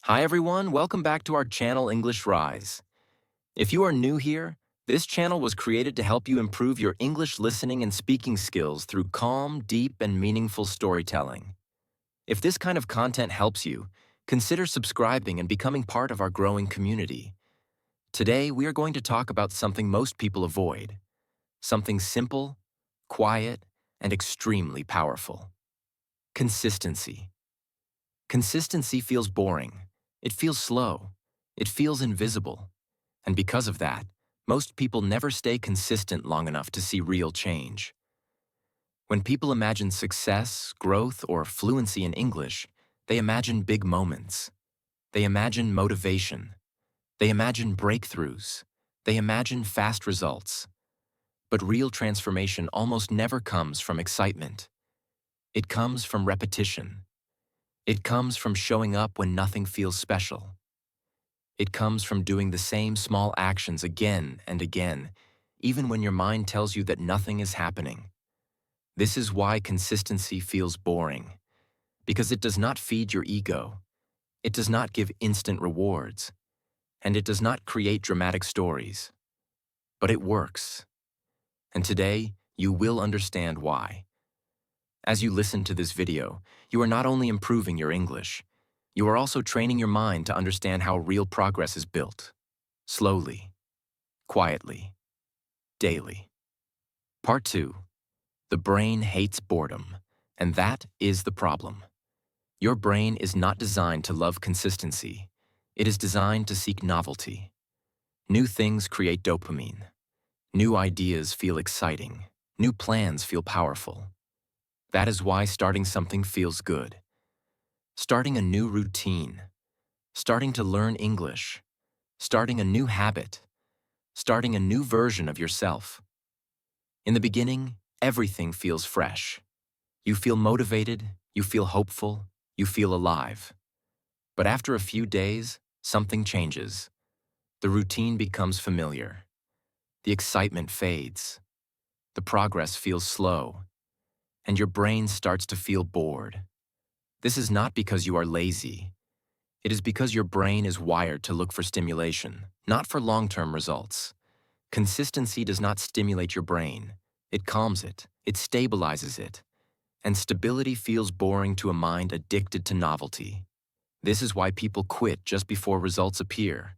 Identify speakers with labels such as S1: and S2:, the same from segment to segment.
S1: Hi everyone, welcome back to our channel English Rise. If you are new here, this channel was created to help you improve your English listening and speaking skills through calm, deep, and meaningful storytelling. If this kind of content helps you, consider subscribing and becoming part of our growing community. Today, we are going to talk about something most people avoid. Something simple, quiet, and extremely powerful. Consistency. Consistency feels boring. It feels slow. It feels invisible. And because of that, most people never stay consistent long enough to see real change. When people imagine success, growth, or fluency in English, they imagine big moments. They imagine motivation. They imagine breakthroughs. They imagine fast results. But real transformation almost never comes from excitement. It comes from repetition. It comes from showing up when nothing feels special. It comes from doing the same small actions again and again, even when your mind tells you that nothing is happening. This is why consistency feels boring, because it does not feed your ego. It does not give instant rewards, and it does not create dramatic stories. But it works. And today, you will understand why. As you listen to this video, you are not only improving your English, you are also training your mind to understand how real progress is built. Slowly, quietly, daily. Part 2. The brain hates boredom, and that is the problem. Your brain is not designed to love consistency. It is designed to seek novelty. New things create dopamine. New ideas feel exciting. New plans feel powerful. That is why starting something feels good. Starting a new routine. Starting to learn English. Starting a new habit. Starting a new version of yourself. In the beginning, everything feels fresh. You feel motivated, you feel hopeful, you feel alive. But after a few days, something changes. The routine becomes familiar. The excitement fades. The progress feels slow. And your brain starts to feel bored. This is not because you are lazy. It is because your brain is wired to look for stimulation, not for long-term results. Consistency does not stimulate your brain. It calms it. It stabilizes it. And stability feels boring to a mind addicted to novelty. This is why people quit just before results appear.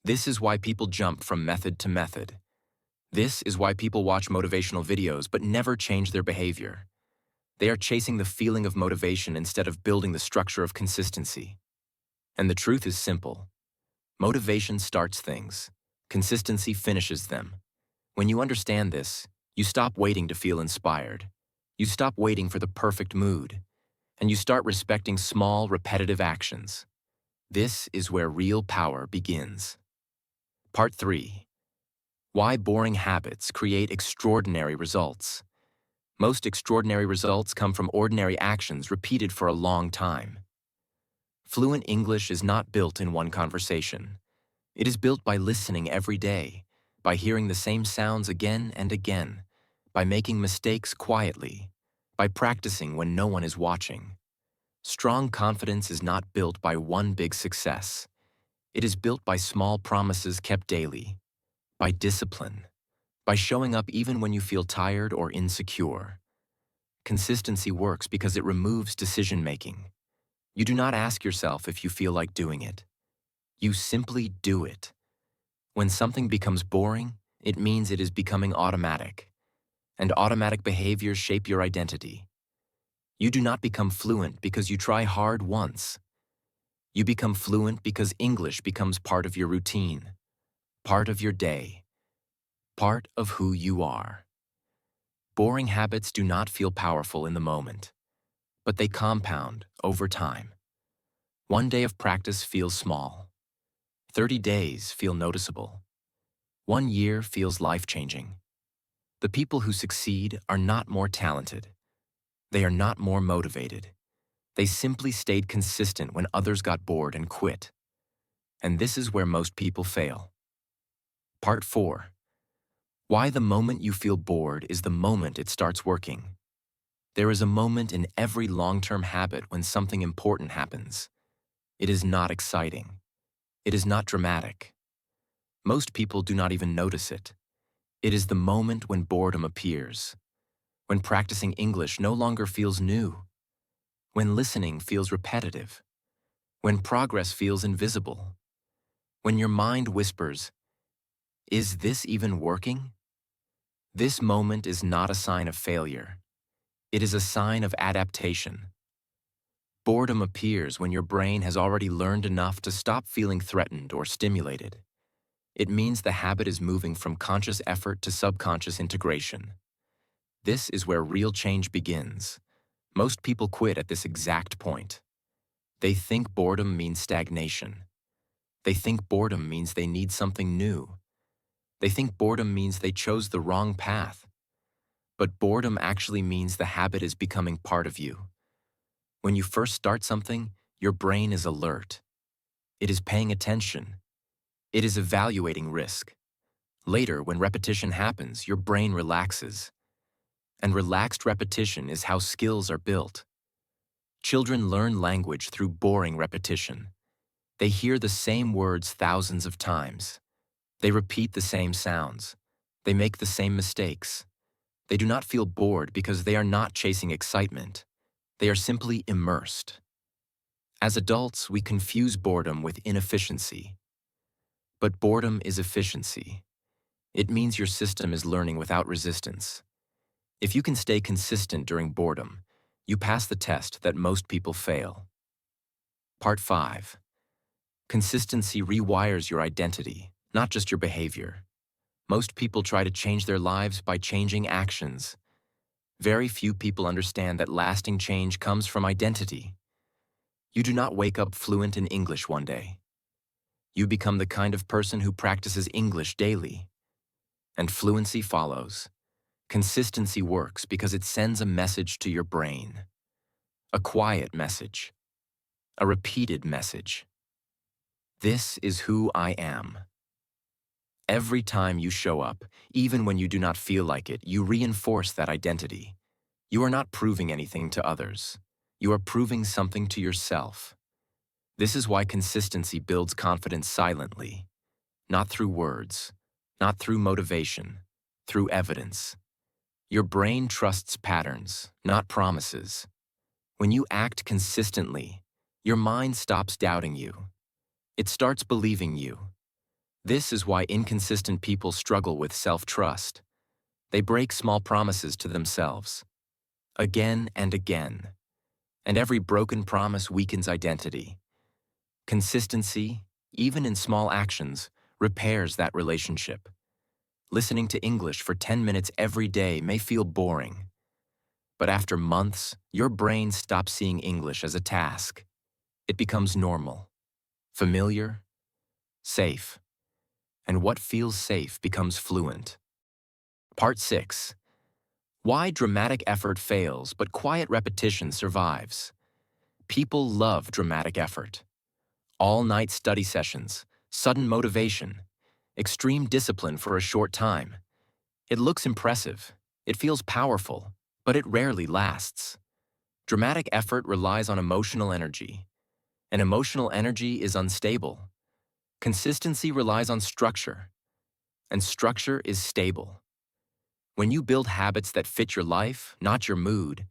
S1: This is why people jump from method to method. This is why people watch motivational videos but never change their behavior. They are chasing the feeling of motivation instead of building the structure of consistency. And the truth is simple. Motivation starts things. Consistency finishes them. When you understand this, you stop waiting to feel inspired. You stop waiting for the perfect mood. And you start respecting small, repetitive actions. This is where real power begins. Part 3. Why boring habits create extraordinary results. Most extraordinary results come from ordinary actions repeated for a long time. Fluent English is not built in one conversation. It is built by listening every day, by hearing the same sounds again and again, by making mistakes quietly, by practicing when no one is watching. Strong confidence is not built by one big success. It is built by small promises kept daily, by discipline, by showing up even when you feel tired or insecure. Consistency works because it removes decision-making. You do not ask yourself if you feel like doing it. You simply do it. When something becomes boring, it means it is becoming automatic. And automatic behaviors shape your identity. You do not become fluent because you try hard once. You become fluent because English becomes part of your routine, part of your day, part of who you are. Boring habits do not feel powerful in the moment, but they compound over time. One day of practice feels small. 30 days feel noticeable. 1 year feels life-changing. The people who succeed are not more talented. They are not more motivated. They simply stayed consistent when others got bored and quit. And this is where most people fail. Part 4. Why the moment you feel bored is the moment it starts working. There is a moment in every long-term habit when something important happens. It is not exciting. It is not dramatic. Most people do not even notice it. It is the moment when boredom appears, when practicing English no longer feels new, when listening feels repetitive, when progress feels invisible, when your mind whispers, "Is this even working?" This moment is not a sign of failure. It is a sign of adaptation. Boredom appears when your brain has already learned enough to stop feeling threatened or stimulated. It means the habit is moving from conscious effort to subconscious integration. This is where real change begins. Most people quit at this exact point. They think boredom means stagnation. They think boredom means they need something new. They think boredom means they chose the wrong path. But boredom actually means the habit is becoming part of you. When you first start something, your brain is alert. It is paying attention. It is evaluating risk. Later, when repetition happens, your brain relaxes. And relaxed repetition is how skills are built. Children learn language through boring repetition. They hear the same words thousands of times. They repeat the same sounds. They make the same mistakes. They do not feel bored because they are not chasing excitement. They are simply immersed. As adults, we confuse boredom with inefficiency. But boredom is efficiency. It means your system is learning without resistance. If you can stay consistent during boredom, you pass the test that most people fail. Part 5. Consistency rewires your identity, not just your behavior. Most people try to change their lives by changing actions. Very few people understand that lasting change comes from identity. You do not wake up fluent in English one day. You become the kind of person who practices English daily. And fluency follows. Consistency works because it sends a message to your brain. A quiet message. A repeated message. This is who I am. Every time you show up, even when you do not feel like it, you reinforce that identity. You are not proving anything to others. You are proving something to yourself. This is why consistency builds confidence silently, not through words, not through motivation, through evidence. Your brain trusts patterns, not promises. When you act consistently, your mind stops doubting you. It starts believing you. This is why inconsistent people struggle with self-trust. They break small promises to themselves, again and again. And every broken promise weakens identity. Consistency, even in small actions, repairs that relationship. Listening to English for 10 minutes every day may feel boring. But after months, your brain stops seeing English as a task. It becomes normal, familiar, safe. And what feels safe becomes fluent. Part 6. Why dramatic effort fails but quiet repetition survives. People love dramatic effort. All-night study sessions, sudden motivation, extreme discipline for a short time. It looks impressive, it feels powerful, but it rarely lasts. Dramatic effort relies on emotional energy, and emotional energy is unstable. Consistency relies on structure, and structure is stable. When you build habits that fit your life, not your mood,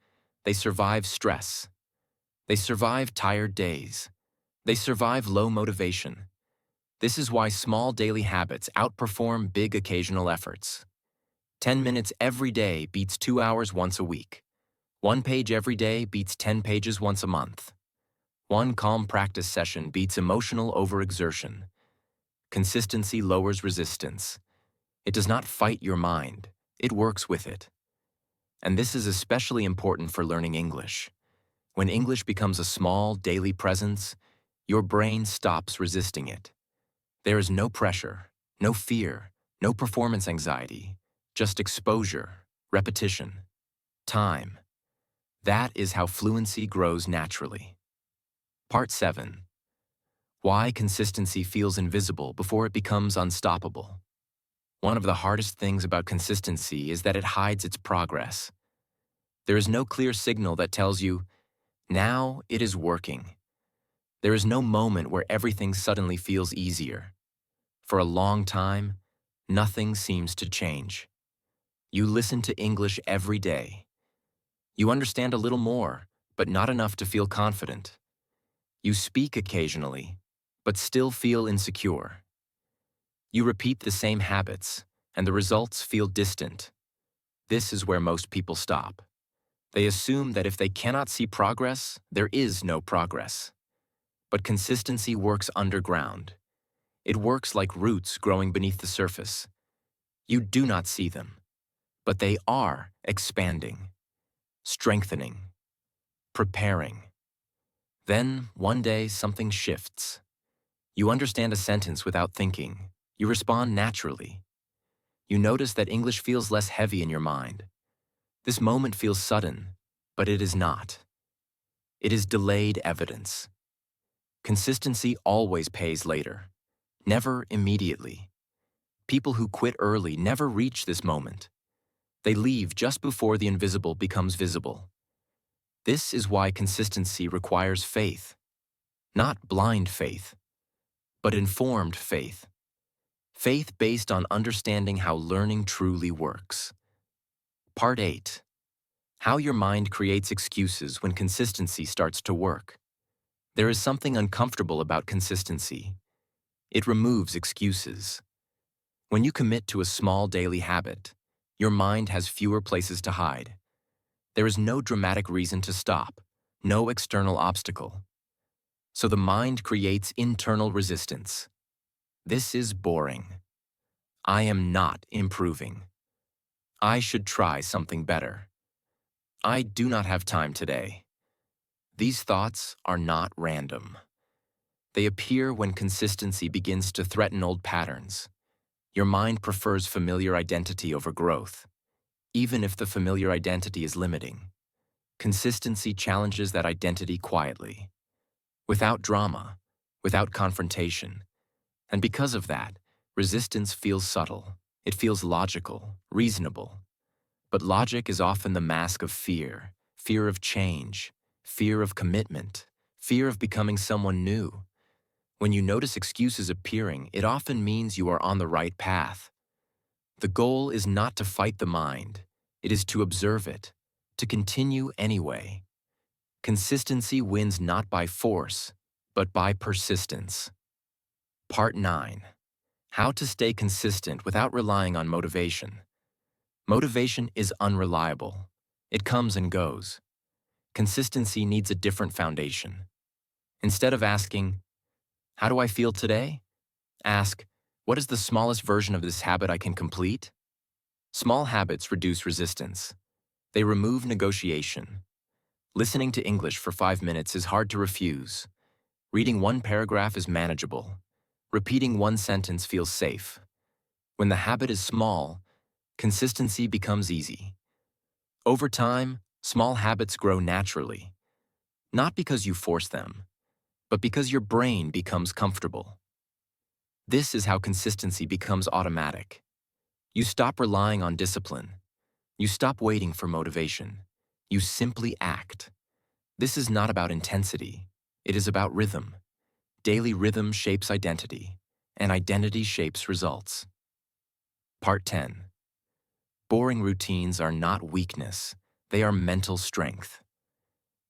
S1: they survive stress. They survive tired days. They survive low motivation. This is why small daily habits outperform big occasional efforts. 10 minutes every day beats 2 hours once a week. 1 page every day beats 10 pages once a month. 1 calm practice session beats emotional overexertion. Consistency lowers resistance. It does not fight your mind. It works with it. And this is especially important for learning English. When English becomes a small, daily presence, your brain stops resisting it. There is no pressure, no fear, no performance anxiety, just exposure, repetition, time. That is how fluency grows naturally. Part 7. Why consistency feels invisible before it becomes unstoppable. One of the hardest things about consistency is that it hides its progress. There is no clear signal that tells you, now it is working. There is no moment where everything suddenly feels easier. For a long time, nothing seems to change. You listen to English every day. You understand a little more, but not enough to feel confident. You speak occasionally, but still feel insecure. You repeat the same habits, and the results feel distant. This is where most people stop. They assume that if they cannot see progress, there is no progress. But consistency works underground. It works like roots growing beneath the surface. You do not see them, but they are expanding, strengthening, preparing. Then, one day, something shifts. You understand a sentence without thinking. You respond naturally. You notice that English feels less heavy in your mind. This moment feels sudden, but it is not. It is delayed evidence. Consistency always pays later, never immediately. People who quit early never reach this moment. They leave just before the invisible becomes visible. This is why consistency requires faith. Not blind faith, but informed faith. Faith based on understanding how learning truly works. Part 8. How your mind creates excuses when consistency starts to work. There is something uncomfortable about consistency. It removes excuses. When you commit to a small daily habit, your mind has fewer places to hide. There is no dramatic reason to stop, no external obstacle. So the mind creates internal resistance. This is boring. I am not improving. I should try something better. I do not have time today. These thoughts are not random. They appear when consistency begins to threaten old patterns. Your mind prefers familiar identity over growth, even if the familiar identity is limiting. Consistency challenges that identity quietly, without drama, without confrontation. And because of that, resistance feels subtle. It feels logical, reasonable. But logic is often the mask of fear, fear of change, fear of commitment, fear of becoming someone new. When you notice excuses appearing, it often means you are on the right path. The goal is not to fight the mind. It is to observe it, to continue anyway. Consistency wins not by force, but by persistence. Part 9. How to stay consistent without relying on motivation. Motivation is unreliable. It comes and goes. Consistency needs a different foundation. Instead of asking, "How do I feel today?" ask, "What is the smallest version of this habit I can complete?" Small habits reduce resistance. They remove negotiation. Listening to English for 5 minutes is hard to refuse. Reading one paragraph is manageable. Repeating one sentence feels safe. When the habit is small, consistency becomes easy. Over time, small habits grow naturally, not because you force them, but because your brain becomes comfortable. This is how consistency becomes automatic. You stop relying on discipline. You stop waiting for motivation. You simply act. This is not about intensity. It is about rhythm. Daily rhythm shapes identity, and identity shapes results. Part 10. Boring routines are not weakness. They are mental strength.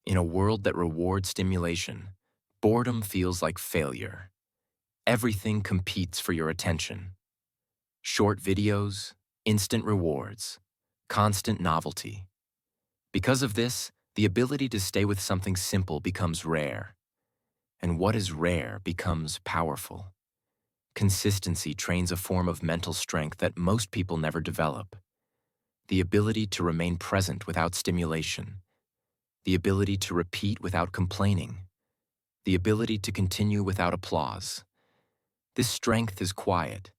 S1: In a world that rewards stimulation, boredom feels like failure. Everything competes for your attention. Short videos, instant rewards, constant novelty. Because of this, the ability to stay with something simple becomes rare. And what is rare becomes powerful. Consistency trains a form of mental strength that most people never develop. The ability to remain present without stimulation. The ability to repeat without complaining. The ability to continue without applause. This strength is quiet.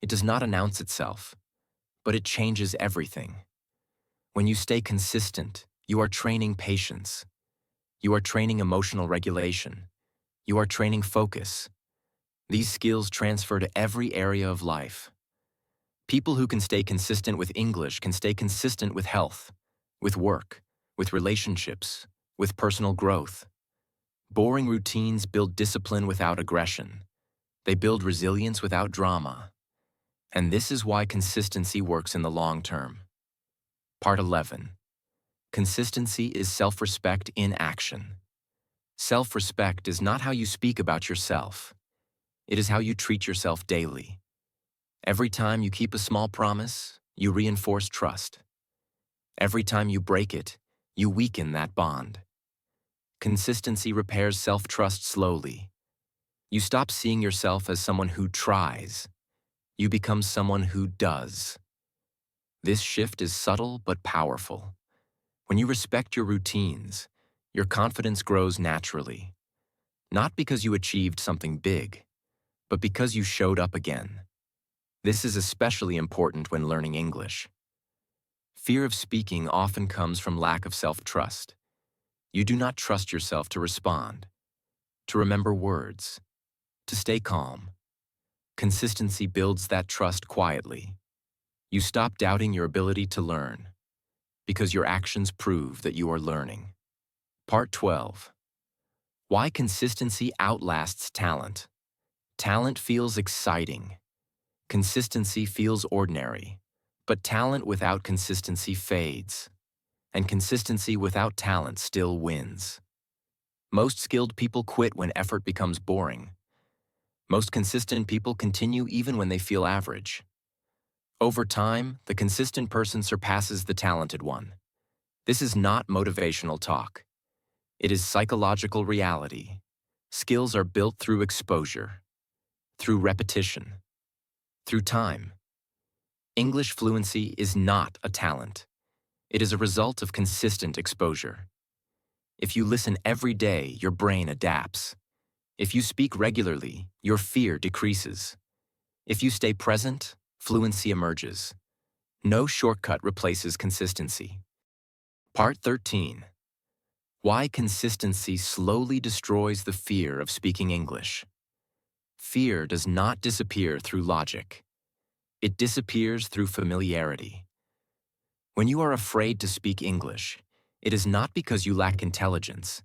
S1: It does not announce itself, but it changes everything. When you stay consistent, you are training patience. You are training emotional regulation. You are training focus. These skills transfer to every area of life. People who can stay consistent with English can stay consistent with health, with work, with relationships, with personal growth. Boring routines build discipline without aggression. They build resilience without drama. And this is why consistency works in the long term. Part 11. Consistency is self-respect in action. Self-respect is not how you speak about yourself. It is how you treat yourself daily. Every time you keep a small promise, you reinforce trust. Every time you break it, you weaken that bond. Consistency repairs self-trust slowly. You stop seeing yourself as someone who tries. You become someone who does. This shift is subtle but powerful. When you respect your routines, your confidence grows naturally. Not because you achieved something big, but because you showed up again. This is especially important when learning English. Fear of speaking often comes from lack of self-trust. You do not trust yourself to respond, to remember words, to stay calm. Consistency builds that trust quietly. You stop doubting your ability to learn, because your actions prove that you are learning. Part 12. Why consistency outlasts talent. Talent feels exciting. Consistency feels ordinary. But talent without consistency fades. And consistency without talent still wins. Most skilled people quit when effort becomes boring. Most consistent people continue even when they feel average. Over time, the consistent person surpasses the talented one. This is not motivational talk. It is psychological reality. Skills are built through exposure, through repetition, through time. English fluency is not a talent. It is a result of consistent exposure. If you listen every day, your brain adapts. If you speak regularly, your fear decreases. If you stay present, fluency emerges. No shortcut replaces consistency. Part 13. Why consistency slowly destroys the fear of speaking English. Fear does not disappear through logic. It disappears through familiarity. When you are afraid to speak English, it is not because you lack intelligence.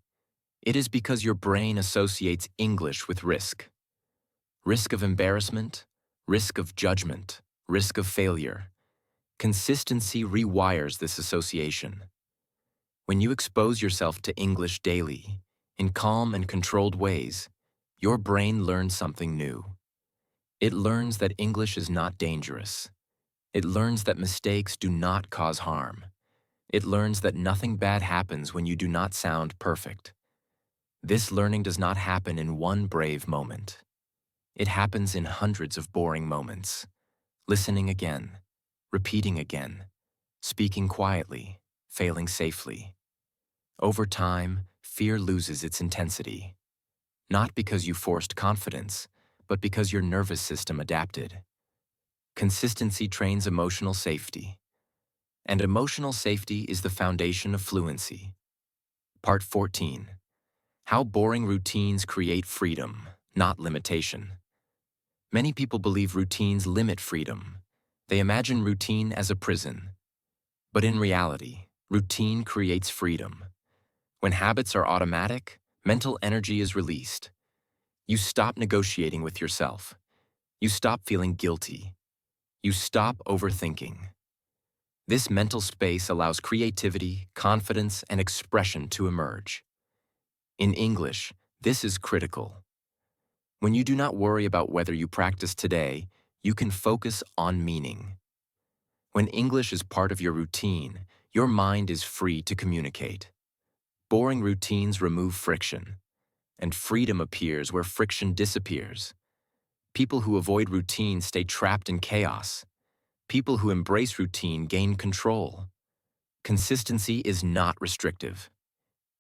S1: It is because your brain associates English with risk. Risk of embarrassment, risk of judgment, risk of failure. Consistency rewires this association. When you expose yourself to English daily, in calm and controlled ways, your brain learns something new. It learns that English is not dangerous. It learns that mistakes do not cause harm. It learns that nothing bad happens when you do not sound perfect. This learning does not happen in one brave moment. It happens in hundreds of boring moments. Listening again, repeating again, speaking quietly, failing safely. Over time, fear loses its intensity. Not because you forced confidence, but because your nervous system adapted. Consistency trains emotional safety. And emotional safety is the foundation of fluency. Part 14. How boring routines create freedom, not limitation. Many people believe routines limit freedom. They imagine routine as a prison. But in reality, routine creates freedom. When habits are automatic, mental energy is released. You stop negotiating with yourself. You stop feeling guilty. You stop overthinking. This mental space allows creativity, confidence, and expression to emerge. In English, this is critical. When you do not worry about whether you practice today, you can focus on meaning. When English is part of your routine, your mind is free to communicate. Boring routines remove friction, and freedom appears where friction disappears. People who avoid routine stay trapped in chaos. People who embrace routine gain control. Consistency is not restrictive.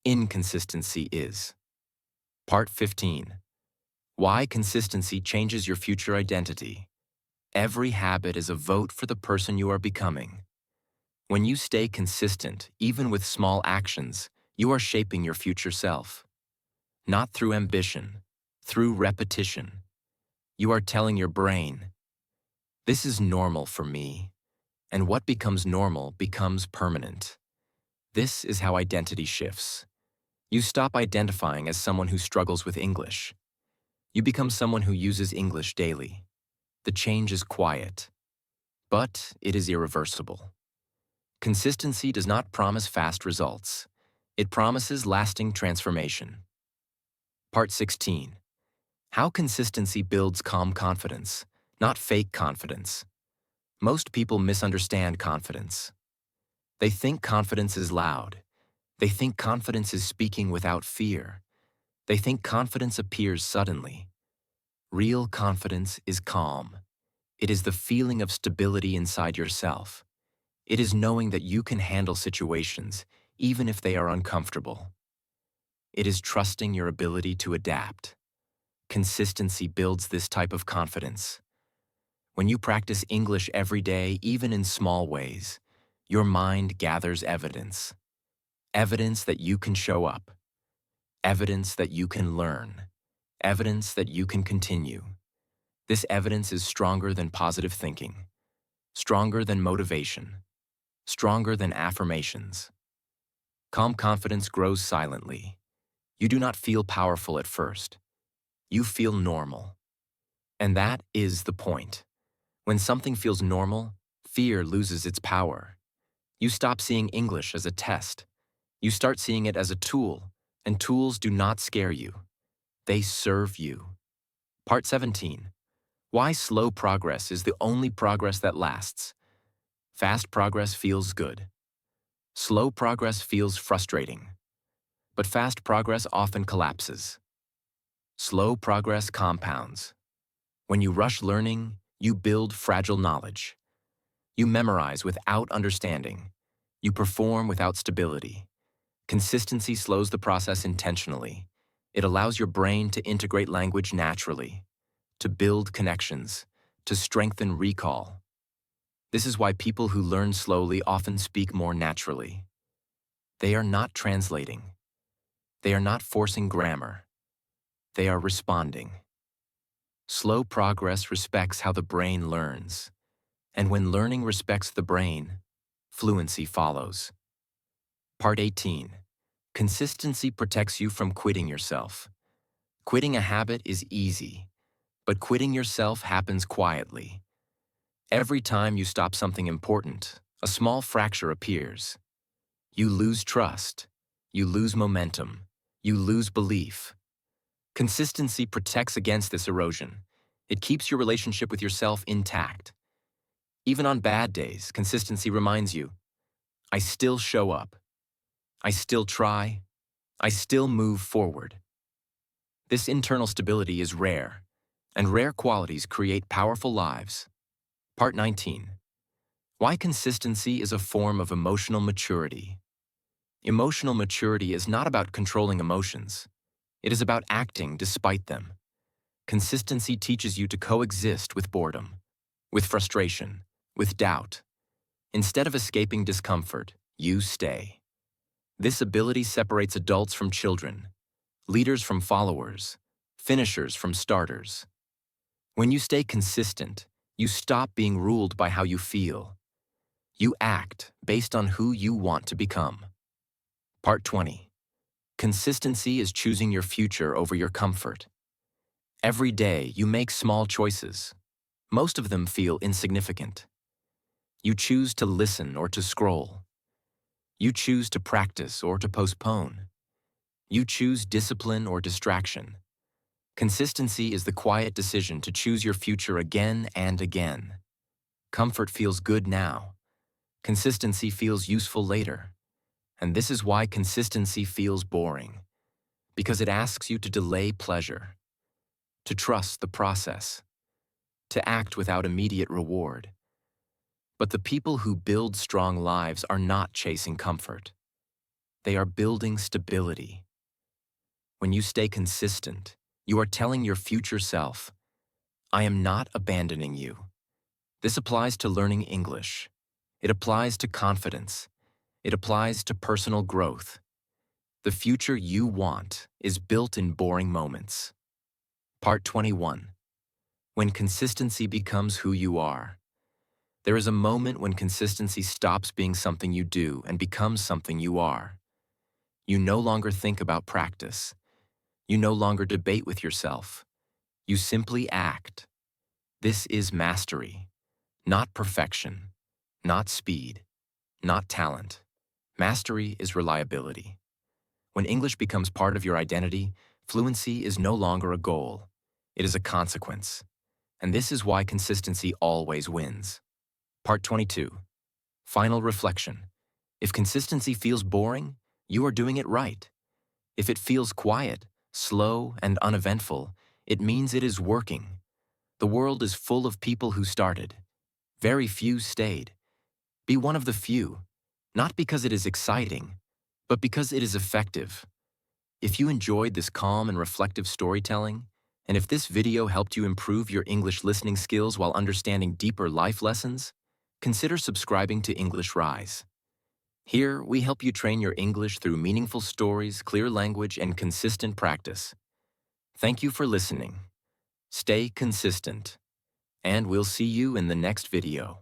S1: Inconsistency is. Part 15. Why consistency changes your future identity. Every habit is a vote for the person you are becoming. When you stay consistent, even with small actions, you are shaping your future self. Not through ambition, through repetition. You are telling your brain, this is normal for me, and what becomes normal becomes permanent. This is how identity shifts. You stop identifying as someone who struggles with English. You become someone who uses English daily. The change is quiet, but it is irreversible. Consistency does not promise fast results. It promises lasting transformation. Part 16. How consistency builds calm confidence, not fake confidence. Most people misunderstand confidence. They think confidence is loud. They think confidence is speaking without fear. They think confidence appears suddenly. Real confidence is calm. It is the feeling of stability inside yourself. It is knowing that you can handle situations, even if they are uncomfortable. It is trusting your ability to adapt. Consistency builds this type of confidence. When you practice English every day, even in small ways, your mind gathers evidence. Evidence that you can show up. Evidence that you can learn. Evidence that you can continue. This evidence is stronger than positive thinking, stronger than motivation, stronger than affirmations. Calm confidence grows silently. You do not feel powerful at first. You feel normal. And that is the point. When something feels normal, fear loses its power. You stop seeing English as a test. You start seeing it as a tool, and tools do not scare you. They serve you. Part 17. Why slow progress is the only progress that lasts. Fast progress feels good. Slow progress feels frustrating. But fast progress often collapses. Slow progress compounds. When you rush learning, you build fragile knowledge. You memorize without understanding. You perform without stability. Consistency slows the process intentionally. It allows your brain to integrate language naturally, to build connections, to strengthen recall. This is why people who learn slowly often speak more naturally. They are not translating. They are not forcing grammar. They are responding. Slow progress respects how the brain learns. And when learning respects the brain, fluency follows. Part 18. Consistency protects you from quitting yourself. Quitting a habit is easy, but quitting yourself happens quietly. Every time you stop something important, a small fracture appears. You lose trust. You lose momentum. You lose belief. Consistency protects against this erosion. It keeps your relationship with yourself intact. Even on bad days, consistency reminds you, I still show up. I still try. I still move forward. This internal stability is rare, and rare qualities create powerful lives. Part 19. Why consistency is a form of emotional maturity. Emotional maturity is not about controlling emotions. It is about acting despite them. Consistency teaches you to coexist with boredom, with frustration, with doubt. Instead of escaping discomfort, you stay. This ability separates adults from children, leaders from followers, finishers from starters. When you stay consistent, you stop being ruled by how you feel. You act based on who you want to become. Part 20. Consistency is choosing your future over your comfort. Every day, you make small choices. Most of them feel insignificant. You choose to listen or to scroll. You choose to practice or to postpone. You choose discipline or distraction. Consistency is the quiet decision to choose your future again and again. Comfort feels good now. Consistency feels useful later. And this is why consistency feels boring. Because it asks you to delay pleasure, to trust the process, to act without immediate reward. But the people who build strong lives are not chasing comfort. They are building stability. When you stay consistent, you are telling your future self, I am not abandoning you. This applies to learning English. It applies to confidence. It applies to personal growth. The future you want is built in boring moments. Part 21. When consistency becomes who you are. There is a moment when consistency stops being something you do and becomes something you are. You no longer think about practice. You no longer debate with yourself. You simply act. This is mastery, not perfection, not speed, not talent. Mastery is reliability. When English becomes part of your identity, fluency is no longer a goal. It is a consequence. And this is why consistency always wins. Part 22. Final reflection. If consistency feels boring, you are doing it right. If it feels quiet, slow, and uneventful, it means it is working. The world is full of people who started. Very few stayed. Be one of the few, not because it is exciting, but because it is effective. If you enjoyed this calm and reflective storytelling, and if this video helped you improve your English listening skills while understanding deeper life lessons, consider subscribing to English Rise. Here, we help you train your English through meaningful stories, clear language, and consistent practice. Thank you for listening. Stay consistent, and we'll see you in the next video.